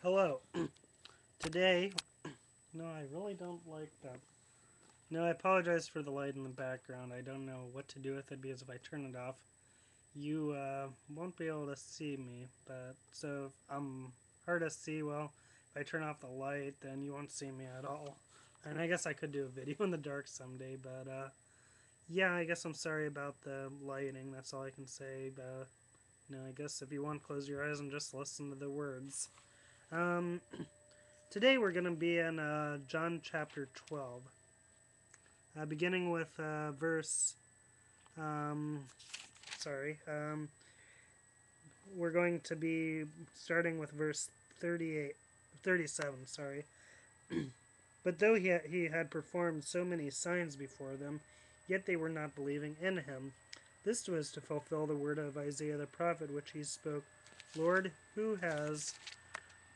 Hello. Today, no, I really don't like that. No, I apologize for the light in the background. I don't know what to do with it because if I turn it off, you won't be able to see me. But so if I'm hard to see, well, if I turn off the light, then you won't see me at all. And I guess I could do a video in the dark someday, but yeah, I guess I'm sorry about the lighting. That's all I can say. I guess if you want, close your eyes and just listen to the words. Um, Today we're going to be in John chapter 12, beginning with verse. Um, sorry. We're going to be starting with verse 38, 37. Sorry. But though he had performed so many signs before them, yet they were not believing in him. This was to fulfill the word of Isaiah the prophet, which he spoke. Lord, who has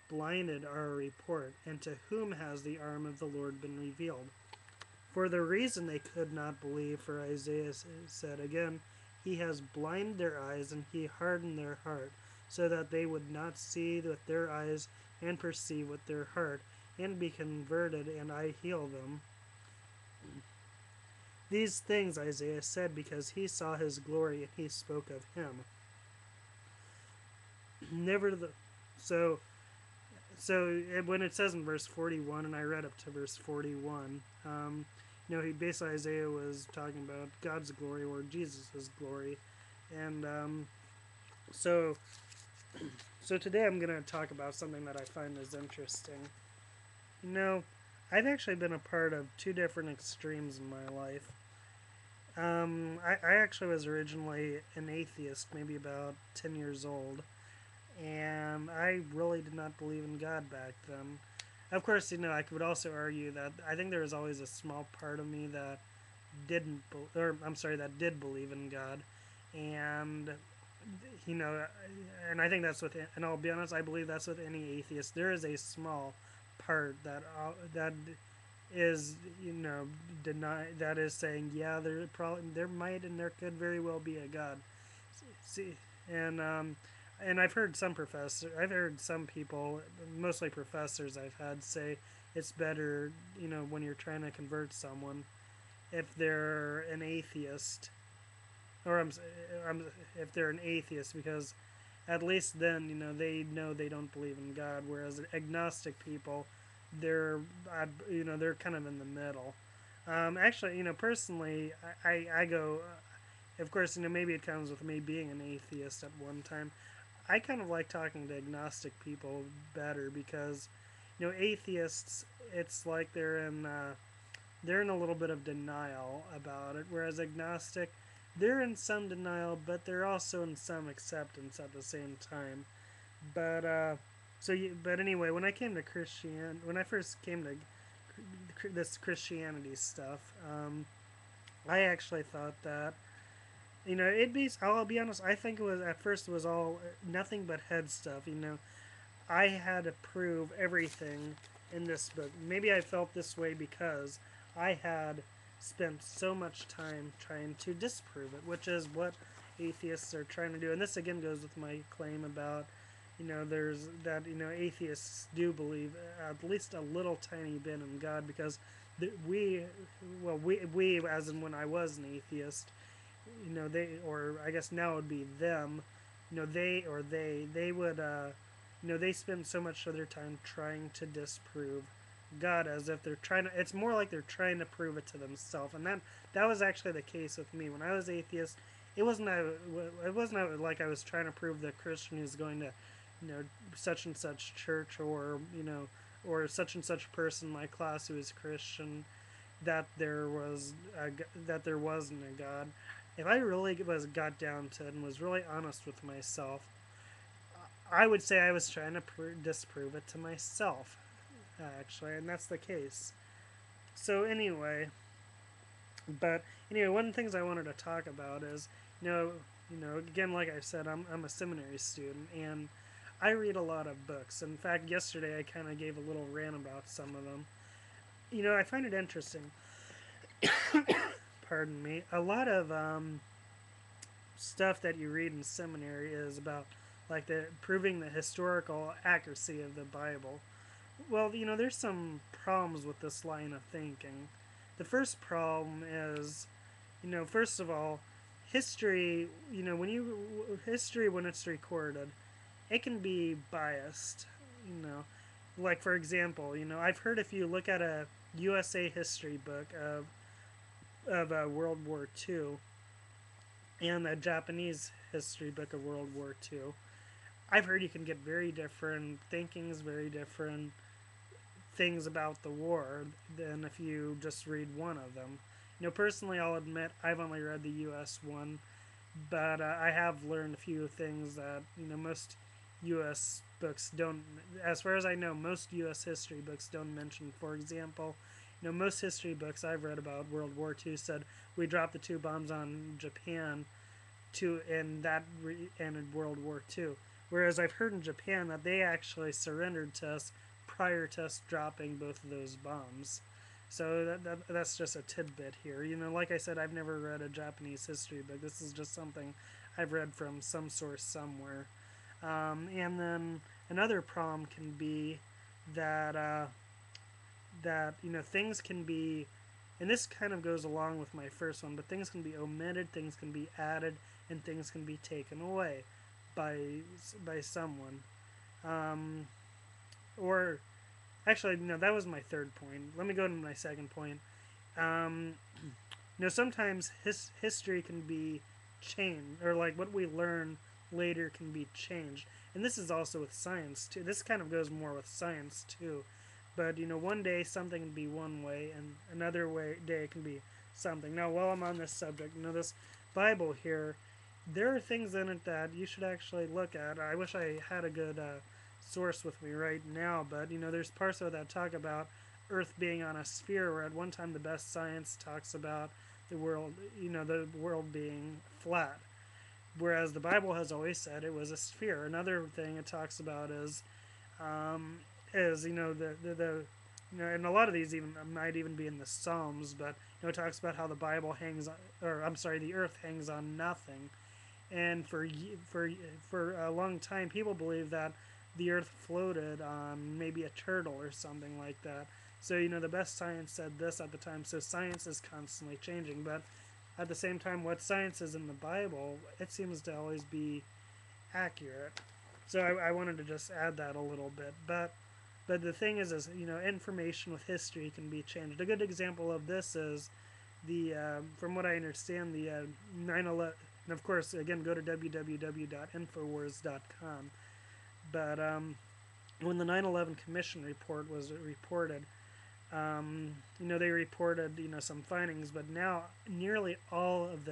blinded our report, and to whom has the arm of the Lord been revealed? For the reason they could not believe, for Isaiah said again, He has blinded their eyes and he hardened their heart, so that they would not see with their eyes and perceive with their heart, and be converted, and I heal them. These things Isaiah said because he saw his glory and he spoke of him. Never the so so when it says in verse 41, and I read up to verse 41, he basically Isaiah was talking about God's glory or Jesus' glory, and so so today I'm going to talk about something that I find is interesting. You know, I've actually been a part of two different extremes in my life. I actually was originally an atheist, maybe about 10 years old, and I really did not believe in God back then. Of course, I could also argue that I think there was always a small part of me that didn't, or I'm sorry, that did believe in God, and you know, and I think that's with, and I'll be honest, I believe that's with any atheist. There is a small part that is, deny that is saying, yeah, there might and there could very well be a God. See, and and I've heard some people, mostly professors I've had, say it's better, when you're trying to convert someone, if they're an atheist, or if they're an atheist, because at least then they know they don't believe in God. Whereas agnostic people, they're they're kind of in the middle. Actually, personally, I go. Of course, maybe it comes with me being an atheist at one time. I kind of like talking to agnostic people better because, atheists, it's like they're in a little bit of denial about it, whereas agnostic, they're in some denial, but they're also in some acceptance at the same time. But but anyway, when I first came to this Christianity stuff, I actually thought that it'd be. I'll be honest. I think it was at first it was all nothing but head stuff. I had to prove everything in this book. Maybe I felt this way because I had spent so much time trying to disprove it, which is what atheists are trying to do. And this again goes with my claim about, there's that, atheists do believe at least a little tiny bit in God because we, as in when I was an atheist, or I guess now it would be them, they would, they spend so much of their time trying to disprove God as if they're trying to. It's more like they're trying to prove it to themselves, and that was actually the case with me when I was atheist. It wasn't like I was trying to prove the Christian who's going to, such and such church, or such and such person in my class who is Christian, that that there wasn't a God. If I really got down to it and was really honest with myself, I would say I was trying to disprove it to myself, actually, and that's the case. So one of the things I wanted to talk about is, again, like I said, I'm a seminary student, and I read a lot of books. In fact, yesterday I kind of gave a little rant about some of them. I find it interesting. Pardon me. A lot of stuff that you read in seminary is about like the proving the historical accuracy of the Bible. Well, there's some problems with this line of thinking. The first problem is, first of all, history, when it's recorded, it can be biased, you know. Like, for example, I've heard if you look at a USA history book of World War II and a Japanese history book of World War II, I've heard you can get very different thinkings, very different things about the war than if you just read one of them. Personally, I'll admit I've only read the U.S. one, but I have learned a few things that most U.S. books don't. As far as I know, most U.S. history books don't mention. For example, most history books I've read about World War II said we dropped the two bombs on Japan and that ended World War II. Whereas I've heard in Japan that they actually surrendered to us prior to us dropping both of those bombs. So that's just a tidbit here. Like I said, I've never read a Japanese history book. This is just something I've read from some source somewhere. And then another problem can be that things can be, and this kind of goes along with my first one, but things can be omitted, things can be added, and things can be taken away by someone. Or actually, no, that was my third point. Let me go to my second point. Um, sometimes history can be changed, or like what we learn later can be changed. And this is also with science too. This kind of goes more with science too. But one day something can be one way, and another day it can be something. Now, while I'm on this subject, this Bible here, there are things in it that you should actually look at. I wish I had a good source with me right now, but there's parts of it that talk about Earth being on a sphere, where at one time the best science talks about the world, the world being flat, whereas the Bible has always said it was a sphere. Another thing it talks about is and a lot of these even might even be in the Psalms, but it talks about how the Bible hangs on, or I'm sorry, the Earth hangs on nothing, and for a long time people believe that the Earth floated on maybe a turtle or something like that. So the best science said this at the time. So science is constantly changing, but at the same time, what science is in the Bible, it seems to always be accurate. So I wanted to just add that a little bit, but the thing is information with history can be changed. A good example of this is from what I understand, the 9/11. And of course, again, go to www.infowars.com. But when the 9/11 Commission report was reported, they reported some findings, but now nearly all of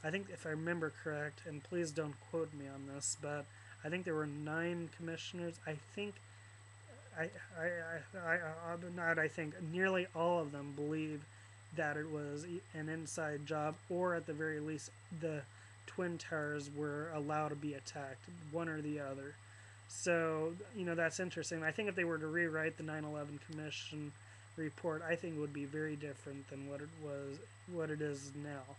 I think if I remember correct, and please don't quote me on this, but I think there were 9 commissioners. I think I think nearly all of them believe that it was an inside job, or at the very least the Twin Towers were allowed to be attacked, one or the other. So that's interesting. I think if they were to rewrite the 9/11 Commission report, I think it would be very different than what it is now.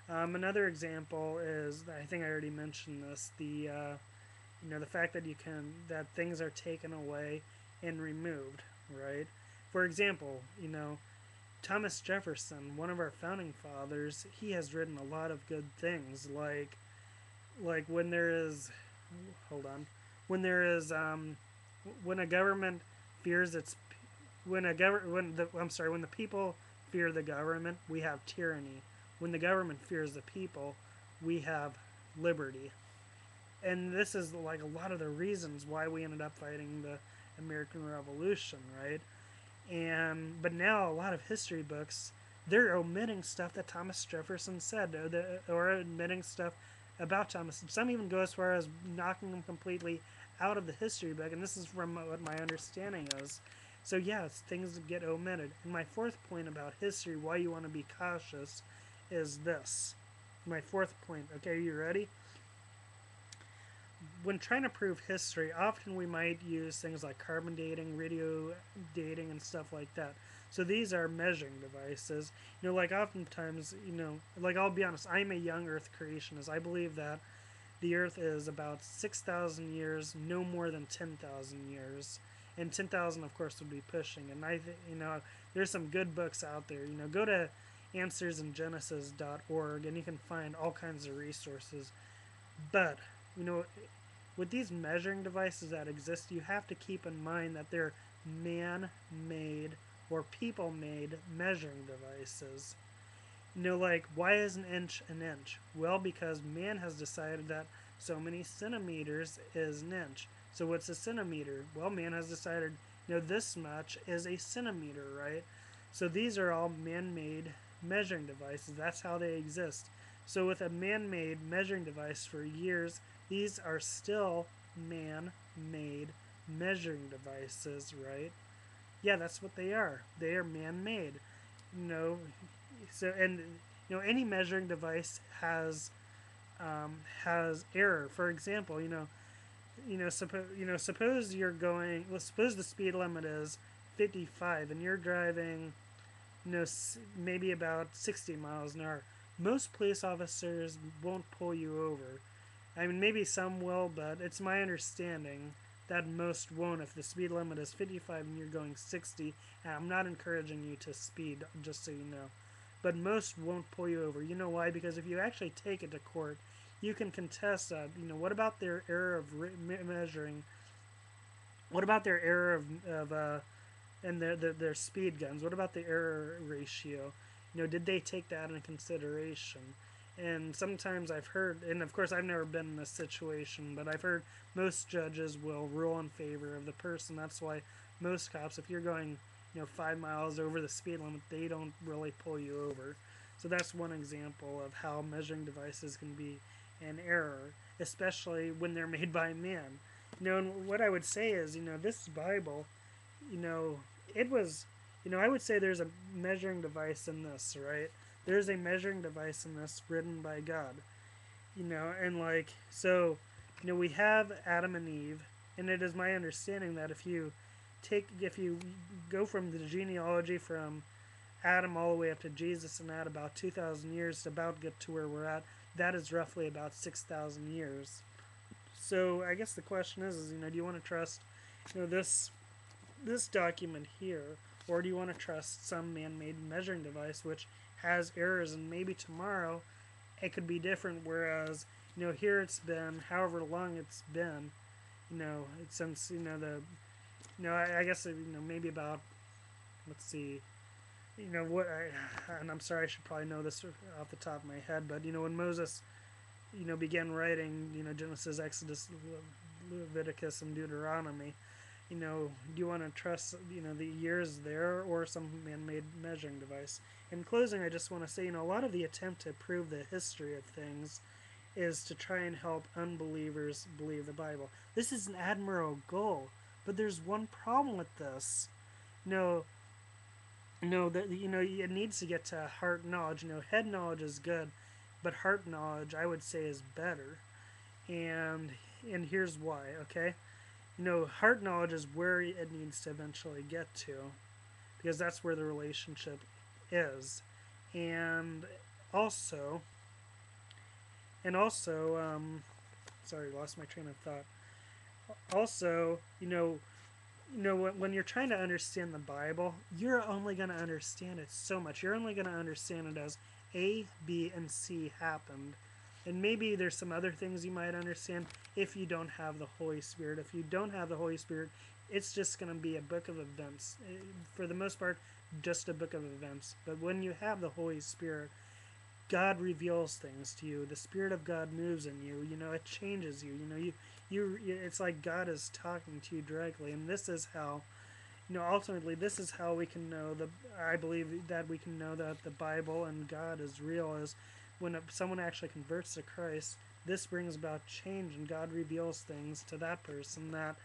Another example is, I think I already mentioned this, the fact that things are taken away and removed, right? For example, Thomas Jefferson, one of our founding fathers, he has written a lot of good things, like when there is, hold on, when there is when a government fears its when a government when the I'm sorry when the people fear the government, we have tyranny. When the government fears the people, we have liberty. And this is like a lot of the reasons why we ended up fighting the American Revolution, right? But now a lot of history books, they're omitting stuff that Thomas Jefferson said, or omitting stuff about Thomas. Some even go as far as knocking him completely out of the history book, and this is from what my understanding is. So yes, things get omitted. And my fourth point about history, why you want to be cautious, is this. My fourth point. Okay, are you ready? When trying to prove history, often we might use things like carbon dating, radio dating, and stuff like that. So these are measuring devices. Like oftentimes, like I'll be honest, I'm a young Earth creationist. I believe that the Earth is about 6,000 years, no more than 10,000 years. And 10,000, of course, would be pushing. And there's some good books out there. Go to answersingenesis.org and you can find all kinds of resources. But, you know, with these measuring devices that exist, you have to keep in mind that they're man-made or people-made measuring devices. Like, why is an inch an inch? Well, because man has decided that so many centimeters is an inch. So what's a centimeter? Well, man has decided, this much is a centimeter, right? So these are all man-made measuring devices. That's how they exist. So with a man-made measuring device for years, these are still man-made measuring devices, right? Yeah, that's what they are. They are man-made. You know, any measuring device has error. For example, suppose you're going. Well, suppose the speed limit is 55, and you're driving, maybe about 60 miles an hour. Most police officers won't pull you over. I mean, maybe some will, but it's my understanding that most won't if the speed limit is 55 and you're going 60. And I'm not encouraging you to speed, just so you know. But most won't pull you over. You know why? Because if you actually take it to court, you can contest that. What about their error of measuring? What about their error of and their speed guns? What about the error ratio? Did they take that into consideration? And sometimes I've heard, and of course I've never been in this situation, but I've heard most judges will rule in favor of the person. That's why most cops, if you're going, 5 miles over the speed limit, they don't really pull you over. So that's one example of how measuring devices can be an error, especially when they're made by man. And what I would say is, this Bible, it was, I would say there's a measuring device in this, right? There's a measuring device in this written by God. And we have Adam and Eve, and it is my understanding that if you go from the genealogy from Adam all the way up to Jesus and add about 2,000 years to about get to where we're at, that is roughly about 6,000 years. So I guess the question is do you want to trust, this document here, or do you want to trust some man-made measuring device which has errors, and maybe tomorrow it could be different, whereas here it's been however long it's been, since I guess maybe about, let's see, and I'm sorry, I should probably know this off the top of my head, but when Moses began writing Genesis, Exodus, Leviticus, and Deuteronomy, do you want to trust the years there or some man-made measuring device? In closing, I just want to say a lot of the attempt to prove the history of things is to try and help unbelievers believe the Bible. This is an admirable goal, but there's one problem with this. It needs to get to heart knowledge. Head knowledge is good, but heart knowledge, I would say, is better. And here's why, okay? Heart knowledge is where it needs to eventually get to, because that's where the relationship is. And also, sorry, lost my train of thought. Also, when you're trying to understand the Bible, you're only going to understand it so much. You're only going to understand it as A, B, and C happened. And maybe there's some other things you might understand if you don't have the Holy Spirit. If you don't have the Holy Spirit, it's just going to be a book of events. For the most part, just a book of events. But when you have the Holy Spirit, God reveals things to you. The Spirit of God moves in you. It changes you. It's like God is talking to you directly. And this is how, ultimately, this is how we can know I believe that we can know that the Bible and God is real, is when someone actually converts to Christ. This brings about change, and God reveals things to that person that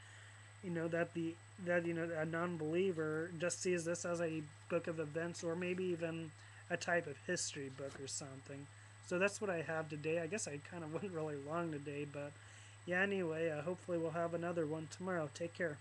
a non-believer just sees this as a book of events, or maybe even a type of history book or something. So that's what I have today. I guess I kind of went really long today, but yeah, anyway, hopefully we'll have another one tomorrow. Take care.